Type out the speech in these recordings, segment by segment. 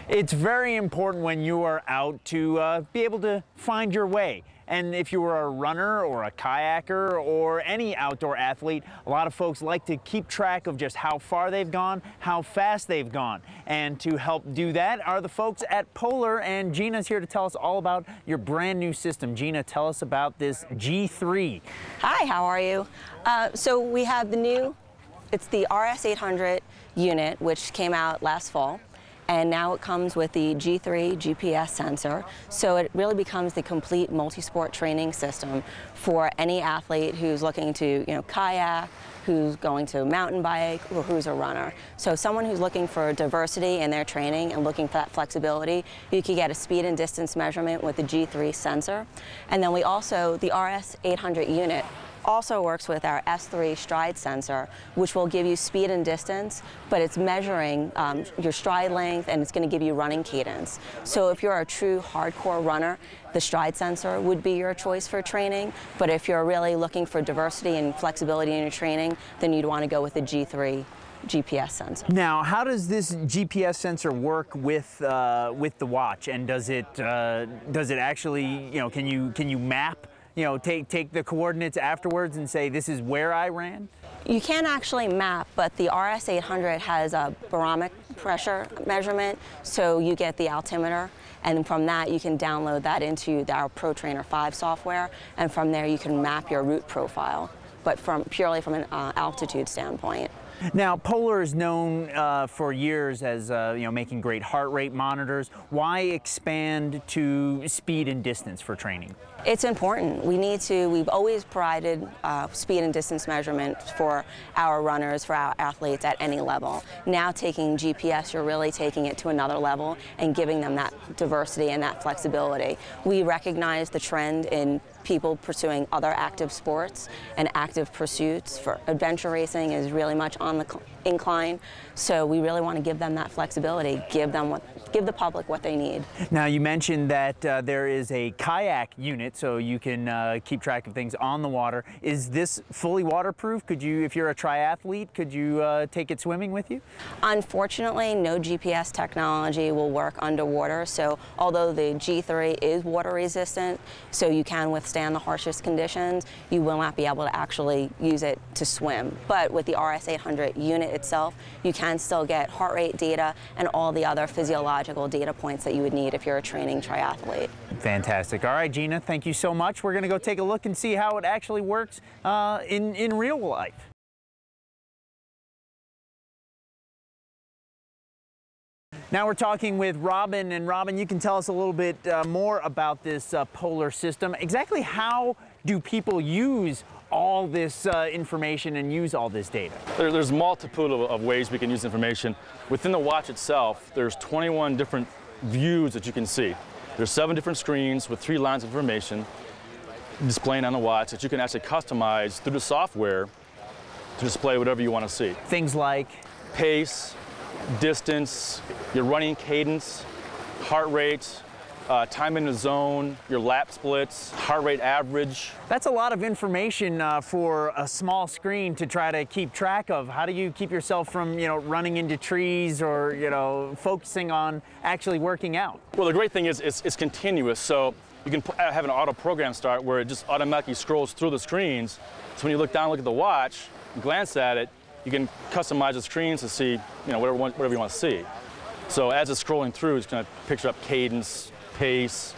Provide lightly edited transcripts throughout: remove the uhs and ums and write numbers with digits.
It's very important when you are out to be able to find your way. And if you are a runner or a kayaker or any outdoor athlete, a lot of folks like to keep track of just how far they've gone, how fast they've gone. And to help do that are the folks at Polar, and Gina's here to tell us all about your brand new system. Gina, tell us about this G3. Hi, how are you? So we have the new, it's the RS800 unit, which came out last fall. And now it comes with the G3 GPS sensor, so it really becomes the complete multi-sport training system for any athlete who's looking to, kayak, who's going to mountain bike, or who's a runner. So someone who's looking for diversity in their training and looking for that flexibility, you can get a speed and distance measurement with the G3 sensor. And then we also, the RS800 unit, also works with our S3 stride sensor, which will give you speed and distance, but it's measuring your stride length, and it's going to give you running cadence. So if you're a true hardcore runner, the stride sensor would be your choice for training, but if you're really looking for diversity and flexibility in your training, then you'd want to go with the G3 GPS sensor. Now, how does this GPS sensor work with the watch, and does it actually, can you map, take the coordinates afterwards and say, this is where I ran? You can actually map, but the RS800 has a barometric pressure measurement, so you get the altimeter, and from that you can download that into our Pro Trainer 5 software, and from there you can map your route profile, but purely from an altitude standpoint. Now, Polar is known for years as making great heart rate monitors. Why expand to speed and distance for training? It's important. We've always provided speed and distance measurement for our runners, for our athletes at any level. Now taking GPS, you're really taking it to another level and giving them that diversity and that flexibility. We recognize the trend in people pursuing other active sports and active pursuits. For adventure racing is really much on the incline, so we really want to give them that flexibility, give the public what they need. Now, you mentioned that there is a kayak unit, so you can keep track of things on the water. Is this fully waterproof? Could you, if you're a triathlete, could you take it swimming with you? Unfortunately, no GPS technology will work underwater, so although the G3 is water resistant, so you can withstand the harshest conditions, you will not be able to actually use it to swim. But with the RS800 unit itself, you can still get heart rate data and all the other physiological data points that you would need if you're a training triathlete. Fantastic. All right, Gina, thank you so much. We're going to go take a look and see how it actually works in real life. Now we're talking with Robin, and Robin, you can tell us a little bit more about this Polar system. Exactly how do people use all this information and use all this data? There's multiple of ways we can use information. Within the watch itself, there's 21 different views that you can see. There's 7 different screens with 3 lines of information displaying on the watch that you can actually customize through the software to display whatever you want to see. Things like pace, distance, your running cadence, heart rate, time in the zone, your lap splits, heart rate average. That's a lot of information for a small screen to try to keep track of. How do you keep yourself from, running into trees or, focusing on actually working out? Well, the great thing is it's continuous, so you can have an auto program start where it just automatically scrolls through the screens. So when you look down, look at the watch, glance at it, you can customize the screens to see, whatever you want to see. So as it's scrolling through, it's going to picture up cadence, pace,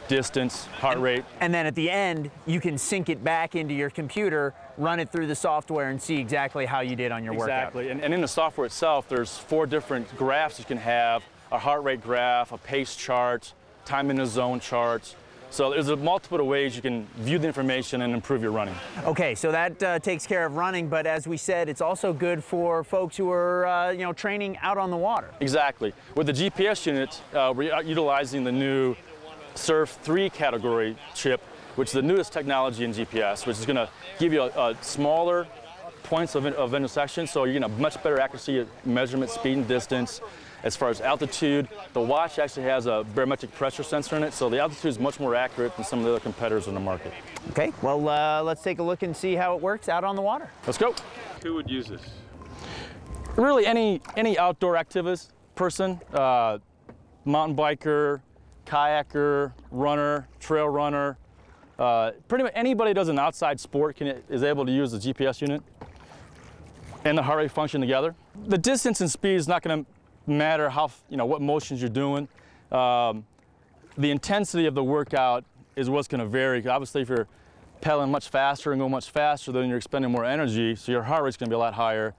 distance, heart rate. And then at the end, you can sync it back into your computer, run it through the software, and see exactly how you did on your workout. Exactly. And in the software itself, there's 4 different graphs you can have: a heart rate graph, a pace chart, time in the zone chart. So there's multiple ways you can view the information and improve your running. Okay, so that takes care of running, but as we said, it's also good for folks who are, training out on the water. Exactly. With the GPS unit, we're utilizing the new Surf 3 category chip, which is the newest technology in GPS, which is going to give you a smaller points of intersection, so you're going to have much better accuracy of measurement, speed and distance. As far as altitude, the watch actually has a barometric pressure sensor in it, so the altitude is much more accurate than some of the other competitors in the market. Okay, well, let's take a look and see how it works out on the water. Let's go. Who would use this? Really, any outdoor activist person. mountain biker, kayaker, runner, trail runner, pretty much anybody who does an outside sport is able to use the GPS unit and the heart rate function together. The distance and speed is not going to matter what motions you're doing. The intensity of the workout is what's going to vary. Obviously, if you're pedaling much faster and going much faster, then you're expending more energy, so your heart rate's going to be a lot higher.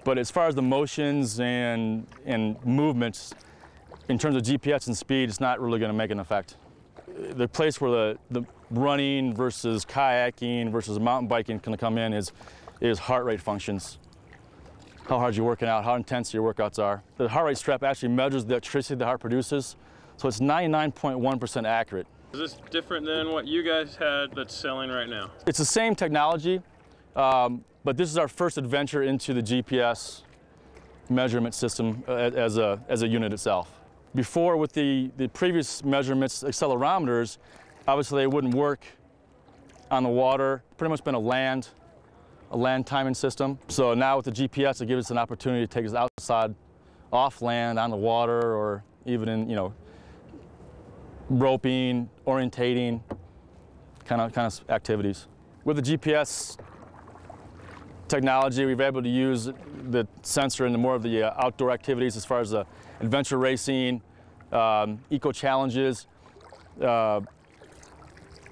But as far as the motions and movements, in terms of GPS and speed, it's not really going to make an effect. The place where the running versus kayaking versus mountain biking can come in is heart rate functions. How hard you're working out, how intense your workouts are. The heart rate strap actually measures the electricity the heart produces, so it's 99.1% accurate. Is this different than what you guys had that's selling right now? It's the same technology, but this is our first adventure into the GPS measurement system as a unit itself. Before, with the previous measurements, accelerometers, obviously they wouldn't work on the water. Pretty much been a land timing system. So now with the GPS, it gives us an opportunity to take us outside, off land, on the water, or even in, roping, orientating, kind of activities. With the GPS technology, we've been able to use the sensor into more of the outdoor activities as far as the adventure racing, eco challenges, and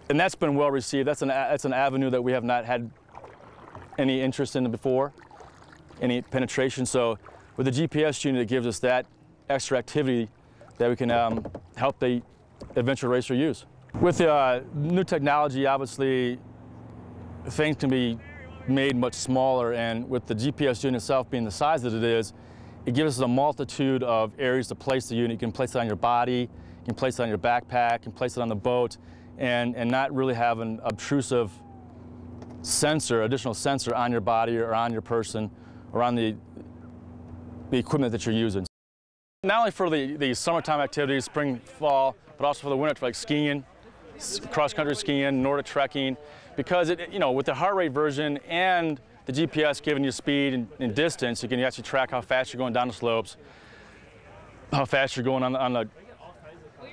that's been well received. That's an avenue that we have not had any interest in before, any penetration. So with the GPS unit, it gives us that extra activity that we can help the adventure racer use. With new technology, obviously, things can be made much smaller, and with the GPS unit itself being the size that it is, it gives us a multitude of areas to place the unit. You can place it on your body, you can place it on your backpack, you can place it on the boat, and not really have an obtrusive additional sensor on your body or on your person or on the equipment that you're using. Not only for the summertime activities, spring, fall, but also for the winter, like skiing, cross-country skiing, Nordic trekking, because with the heart rate version and the GPS giving you speed and distance, you can actually track how fast you're going down the slopes, how fast you're going on the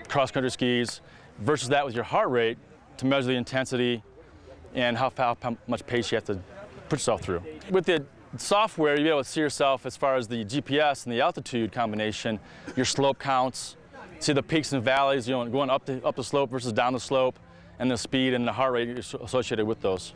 cross-country skis, versus that with your heart rate to measure the intensity and how much pace you have to put yourself through. With the software, you'll be able to see yourself as far as the GPS and the altitude combination, your slope counts, see the peaks and valleys, going up the slope versus down the slope, and the speed and the heart rate associated with those.